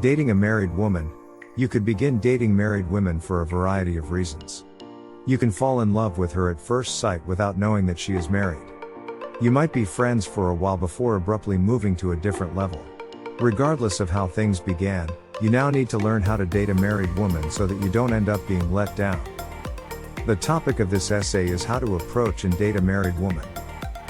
Dating a married woman. You could begin dating married women for a variety of reasons. You can fall in love with her at first sight without knowing that she is married. You might be friends for a while before abruptly moving to a different level. Regardless of how things began, you now need to learn how to date a married woman so that you don't end up being let down. The topic of this essay is how to approach and date a married woman.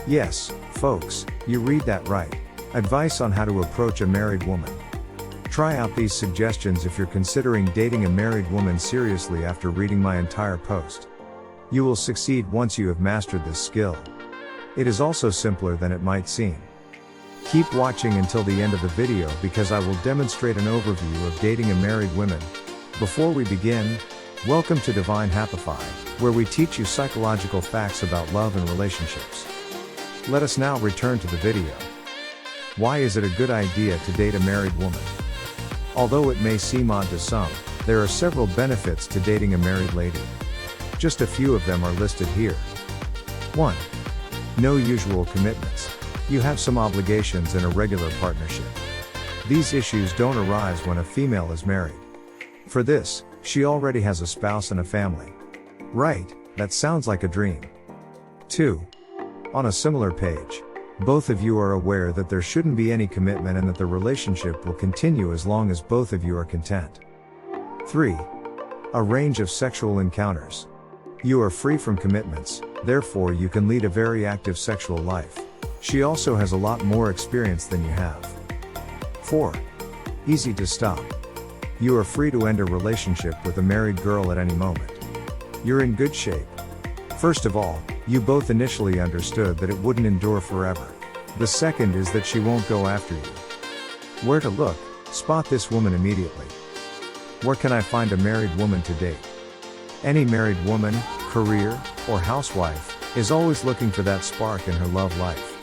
Yes, folks, you read that right. Advice on how to approach a married woman. Try out these suggestions if you're considering dating a married woman seriously after reading my entire post. You will succeed once you have mastered this skill. It is also simpler than it might seem. Keep watching until the end of the video because I will demonstrate an overview of dating a married woman. Before we begin, welcome to Divine Happify, where we teach you psychological facts about love and relationships. Let us now return to the video. Why is it a good idea to date a married woman? Although it may seem odd to some, there are several benefits to dating a married lady. Just a few of them are listed here. 1. No usual commitments. You have some obligations in a regular partnership. These issues don't arise when a female is married. For this, she already has a spouse and a family. Right, that sounds like a dream. 2. On a similar page, both of you are aware that there shouldn't be any commitment and that the relationship will continue as long as both of you are content. 3. A range of sexual encounters. You are free from commitments, therefore you can lead a very active sexual life. She also has a lot more experience than you have. 4. Easy to stop. You are free to end a relationship with a married girl at any moment. You're in good shape. First of all, you both initially understood that it wouldn't endure forever. The second is that she won't go after you. Where to look? Spot this woman immediately. Where can I find a married woman to date? Any married woman, career, or housewife, is always looking for that spark in her love life.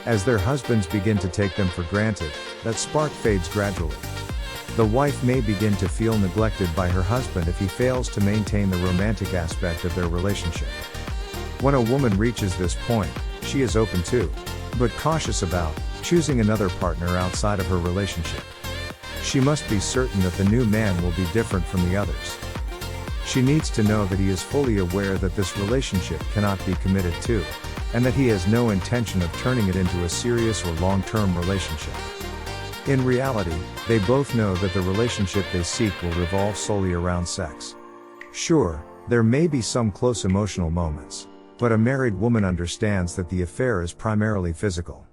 As their husbands begin to take them for granted, that spark fades gradually. The wife may begin to feel neglected by her husband if he fails to maintain the romantic aspect of their relationship. When a woman reaches this point, she is open to, but cautious about, choosing another partner outside of her relationship. She must be certain that the new man will be different from the others. She needs to know that he is fully aware that this relationship cannot be committed to, and that he has no intention of turning it into a serious or long-term relationship. In reality, they both know that the relationship they seek will revolve solely around sex. Sure, there may be some close emotional moments, but a married woman understands that the affair is primarily physical.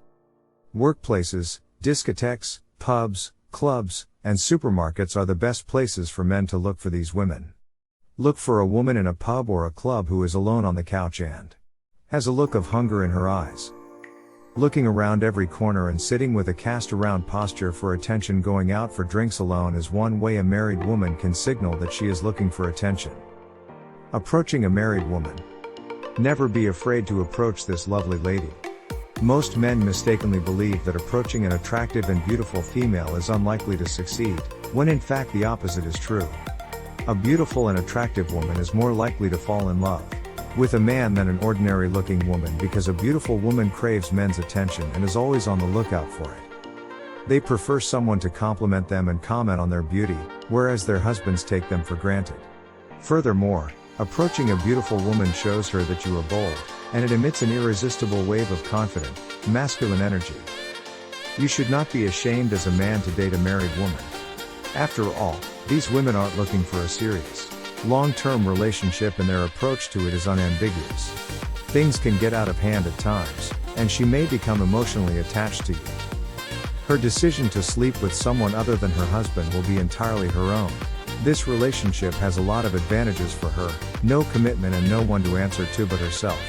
Workplaces, discotheques, pubs, clubs, and supermarkets are the best places for men to look for these women. Look for a woman in a pub or a club who is alone on the couch and has a look of hunger in her eyes. Looking around every corner and sitting with a cast-around posture for attention. Going out for drinks alone is one way a married woman can signal that she is looking for attention. Approaching a married woman. Never be afraid to approach this lovely lady. Most men mistakenly believe that approaching an attractive and beautiful female is unlikely to succeed, when in fact the opposite is true. A beautiful and attractive woman is more likely to fall in love with a man than an ordinary-looking woman because a beautiful woman craves men's attention and is always on the lookout for it. They prefer someone to compliment them and comment on their beauty, whereas their husbands take them for granted. Furthermore, approaching a beautiful woman shows her that you are bold, and it emits an irresistible wave of confident, masculine energy. You should not be ashamed as a man to date a married woman. After all, these women aren't looking for a serious, long-term relationship and their approach to it is unambiguous. Things can get out of hand at times, and she may become emotionally attached to you. Her decision to sleep with someone other than her husband will be entirely her own. This relationship has a lot of advantages for her, no commitment and no one to answer to but herself.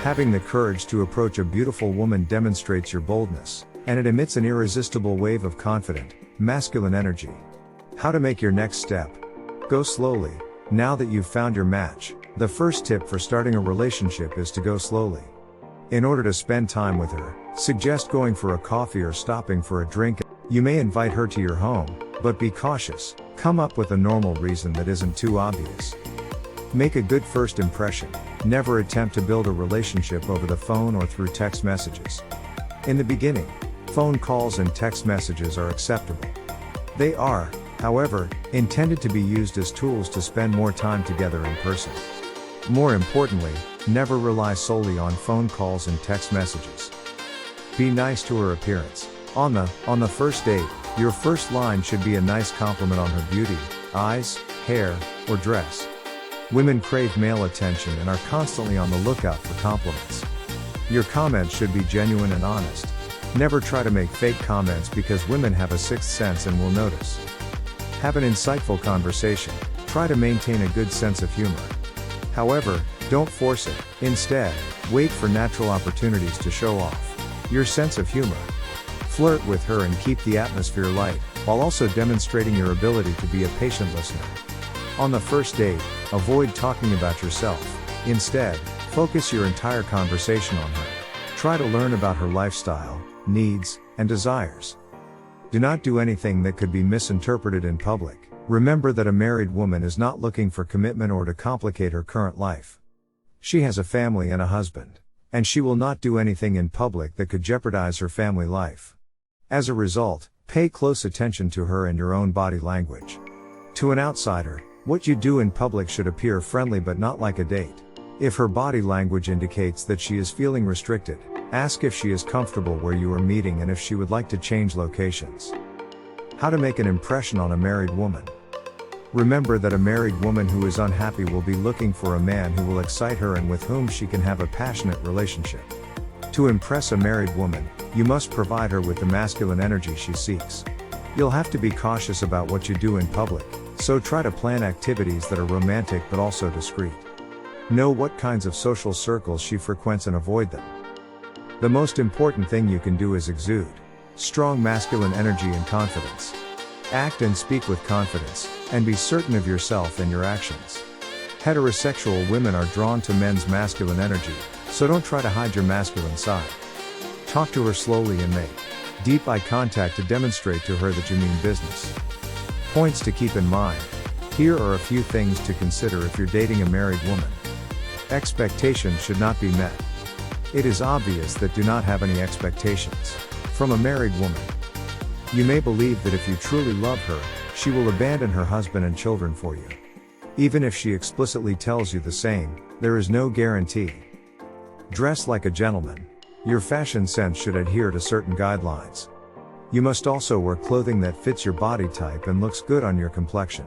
Having the courage to approach a beautiful woman demonstrates your boldness, and it emits an irresistible wave of confident, masculine energy. How to make your next step? Go slowly. Now that you've found your match, the first tip for starting a relationship is to go slowly. In order to spend time with her, suggest going for a coffee or stopping for a drink. You may invite her to your home, but be cautious. Come up with a normal reason that isn't too obvious. Make a good first impression. Never attempt to build a relationship over the phone or through text messages. In the beginning, phone calls and text messages are acceptable. They are, however, intended to be used as tools to spend more time together in person. More importantly, never rely solely on phone calls and text messages. Be nice to her appearance. On the first date, your first line should be a nice compliment on her beauty, eyes, hair, or dress. Women crave male attention and are constantly on the lookout for compliments. Your comments should be genuine and honest. Never try to make fake comments because women have a sixth sense and will notice. Have an insightful conversation. Try to maintain a good sense of humor. However, don't force it. Instead, wait for natural opportunities to show off your sense of humor. Flirt with her and keep the atmosphere light, while also demonstrating your ability to be a patient listener. On the first date, avoid talking about yourself. Instead, focus your entire conversation on her. Try to learn about her lifestyle, needs, and desires. Do not do anything that could be misinterpreted in public. Remember that a married woman is not looking for commitment or to complicate her current life. She has a family and a husband, and she will not do anything in public that could jeopardize her family life. As a result, pay close attention to her and your own body language. To an outsider, what you do in public should appear friendly but not like a date. If her body language indicates that she is feeling restricted, ask if she is comfortable where you are meeting and if she would like to change locations. How to make an impression on a married woman. Remember that a married woman who is unhappy will be looking for a man who will excite her and with whom she can have a passionate relationship. To impress a married woman, you must provide her with the masculine energy she seeks. You'll have to be cautious about what you do in public, so try to plan activities that are romantic but also discreet. Know what kinds of social circles she frequents and avoid them. The most important thing you can do is exude strong masculine energy and confidence. Act and speak with confidence, and be certain of yourself and your actions. Heterosexual women are drawn to men's masculine energy, so don't try to hide your masculine side. Talk to her slowly and make deep eye contact to demonstrate to her that you mean business. Points to keep in mind. Here are a few things to consider if you're dating a married woman. Expectations should not be met. It is obvious that do not have any expectations from a married woman. You may believe that if you truly love her, she will abandon her husband and children for you. Even if she explicitly tells you the same, there is no guarantee. Dress like a gentleman. Your fashion sense should adhere to certain guidelines. You must also wear clothing that fits your body type and looks good on your complexion.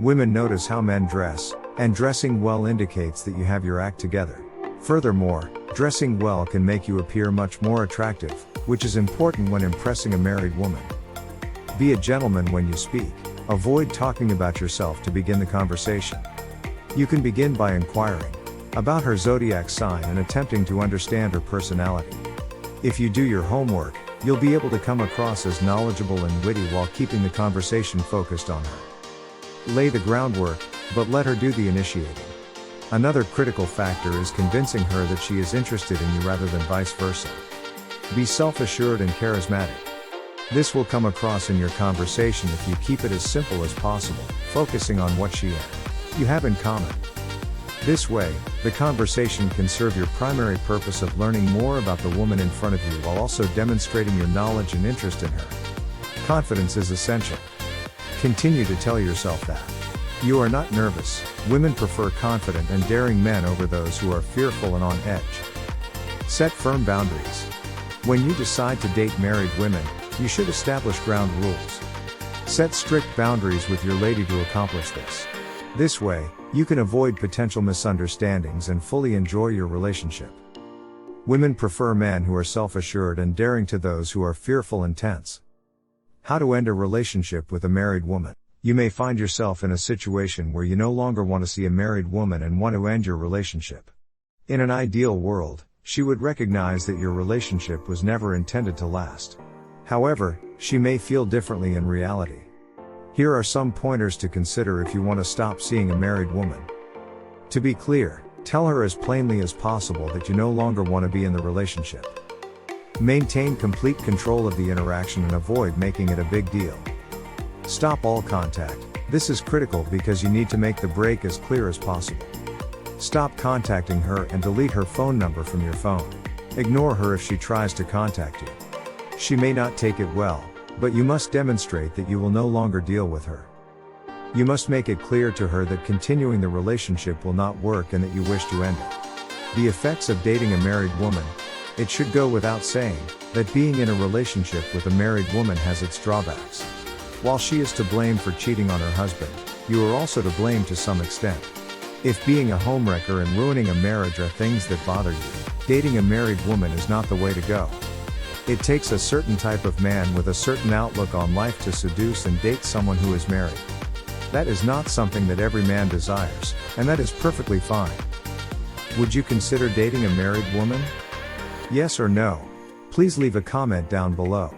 Women notice how men dress, and dressing well indicates that you have your act together. Furthermore, dressing well can make you appear much more attractive, which is important when impressing a married woman. Be a gentleman when you speak. Avoid talking about yourself to begin the conversation. You can begin by inquiring about her zodiac sign and attempting to understand her personality. If you do your homework, you'll be able to come across as knowledgeable and witty while keeping the conversation focused on her. Lay the groundwork, but let her do the initiating. Another critical factor is convincing her that she is interested in you rather than vice versa. Be self-assured and charismatic. This will come across in your conversation if you keep it as simple as possible, focusing on what she and you have in common. This way, the conversation can serve your primary purpose of learning more about the woman in front of you while also demonstrating your knowledge and interest in her. Confidence is essential. Continue to tell yourself that you are not nervous. Women prefer confident and daring men over those who are fearful and on edge. Set firm boundaries. When you decide to date married women, you should establish ground rules. Set strict boundaries with your lady to accomplish this. This way, you can avoid potential misunderstandings and fully enjoy your relationship. Women prefer men who are self-assured and daring to those who are fearful and tense. How to end a relationship with a married woman. You may find yourself in a situation where you no longer want to see a married woman and want to end your relationship. In an ideal world, she would recognize that your relationship was never intended to last. However, she may feel differently in reality. Here are some pointers to consider if you want to stop seeing a married woman. To be clear, tell her as plainly as possible that you no longer want to be in the relationship. Maintain complete control of the interaction and avoid making it a big deal. Stop all contact. This is critical because you need to make the break as clear as possible. Stop contacting her and delete her phone number from your phone. Ignore her if she tries to contact you. She may not take it well, But you must demonstrate that you will no longer deal with her. You must make it clear to her that continuing the relationship will not work and that you wish to end it. The effects of dating a married woman. It should go without saying that being in a relationship with a married woman has its drawbacks. While she is to blame for cheating on her husband, you are also to blame to some extent. If being a homewrecker and ruining a marriage are things that bother you, dating a married woman is not the way to go. It takes a certain type of man with a certain outlook on life to seduce and date someone who is married. That is not something that every man desires, and that is perfectly fine. Would you consider dating a married woman? Yes or no? Please leave a comment down below.